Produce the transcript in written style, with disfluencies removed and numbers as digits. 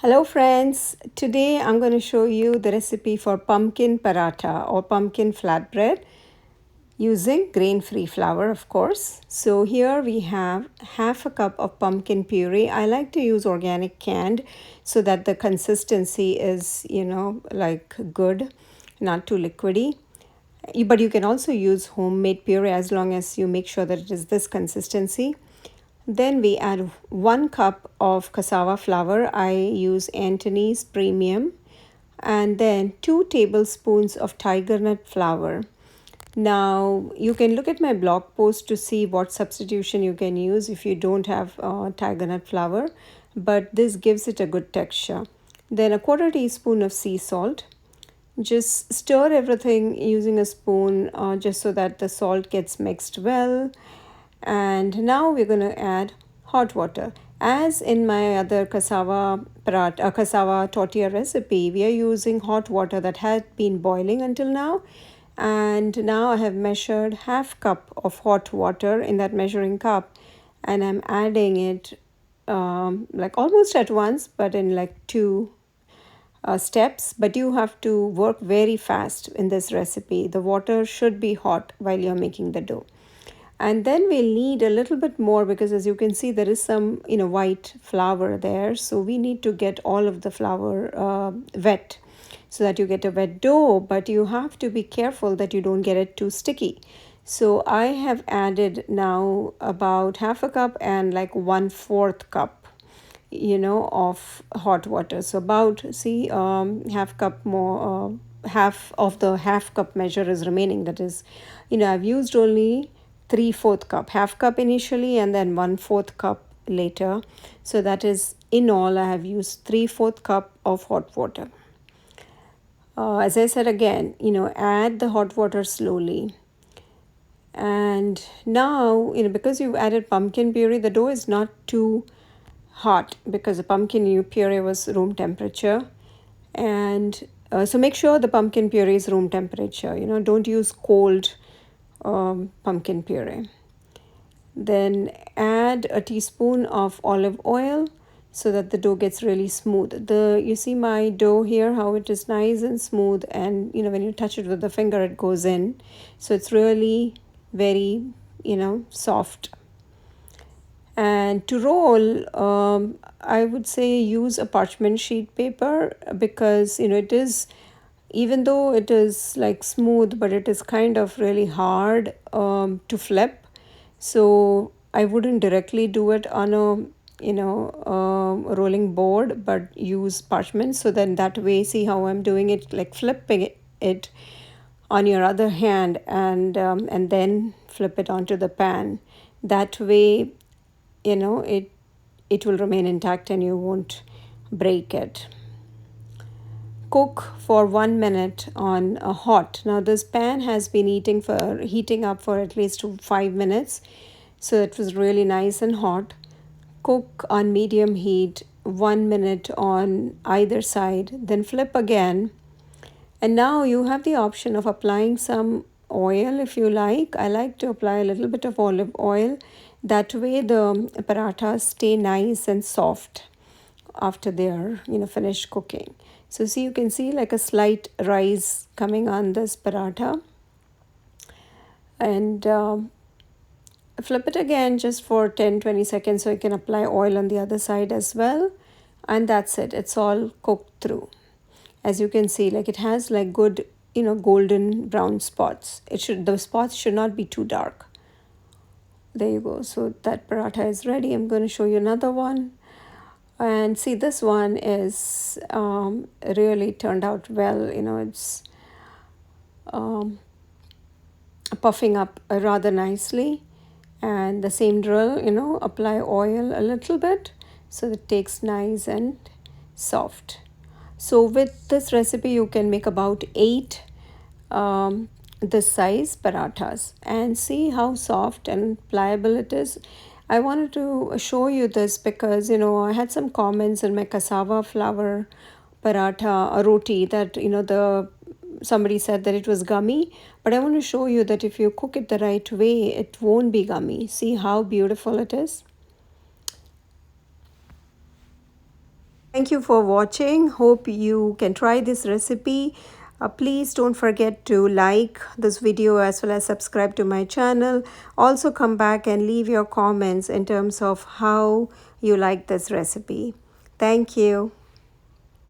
Hello friends, today I'm going to show you the recipe for pumpkin paratha or pumpkin flatbread using grain-free flour, of course. So here we have half a cup of pumpkin puree. I like to use organic canned so that the consistency is, like good, not too liquidy. But you can also use homemade puree as long as you make sure that it is this consistency. Then we add 1 cup of cassava flour. I use Anthony's Premium. And then 2 tablespoons of tiger nut flour. Now, you can look at my blog post to see what substitution you can use if you don't have tiger nut flour, but this gives it a good texture. Then a quarter teaspoon of sea salt. Just stir everything using a spoon just so that the salt gets mixed well. And now we're going to add hot water. As in my other cassava tortilla recipe, we are using hot water that had been boiling until now. And now I have measured half cup of hot water in that measuring cup, and I'm adding it like almost at once, but in like two steps. But you have to work very fast in this recipe. The water should be hot while you're making the dough. And then we'll need a little bit more because as you can see there is some white flour there, so we need to get all of the flour wet so that you get a wet dough, but you have to be careful that you don't get it too sticky. So I have added now about half a cup and like 1/4 cup of hot water. So about half cup more, half of the half cup measure is remaining. That is, I've used only 3/4 cup, half cup initially and then 1/4 cup later. So that is in all I have used 3/4 cup of hot water. As I said again, add the hot water slowly. And now, because you've added pumpkin puree, the dough is not too hot because the pumpkin puree was room temperature. And so make sure the pumpkin puree is room temperature. Don't use cold pumpkin puree. Then add a teaspoon of olive oil so that the dough gets really smooth. You see my dough here, how it is nice and smooth, and when you touch it with the finger it goes in. So it's really very soft. And to roll, I would say use a parchment sheet paper because it is, even though it is like smooth, but it is kind of really hard to flip. So I wouldn't directly do it on a rolling board, but use parchment. So then that way, see how I'm doing it, like flipping it on your other hand, and then flip it onto the pan. That way, it will remain intact and you won't break it. Cook for 1 minute on a hot. Now this pan has been heating up for at least 5 minutes, so it was really nice and hot. Cook on medium heat 1 minute on either side, then flip again. And now you have the option of applying some oil if you like. I like to apply a little bit of olive oil. That way the parathas stay nice and soft after they're finished cooking. So see, you can see like a slight rise coming on this paratha. And flip it again just for 10-20 seconds so you can apply oil on the other side as well. And that's it. It's all cooked through. As you can see, like it has like good golden brown spots. The spots should not be too dark. There you go. So that paratha is ready. I'm going to show you another one. And see, this one is really turned out well. It's puffing up rather nicely. And the same drill, apply oil a little bit so it takes nice and soft. So with this recipe, you can make about 8 this size parathas and see how soft and pliable it is. I wanted to show you this because I had some comments in my cassava flour paratha roti that somebody said that it was gummy, but I want to show you that if you cook it the right way, it won't be gummy. See how beautiful it is. Thank you for watching. Hope you can try this recipe. Please don't forget to like this video as well as subscribe to my channel. Also come back and leave your comments in terms of how you like this recipe. Thank you.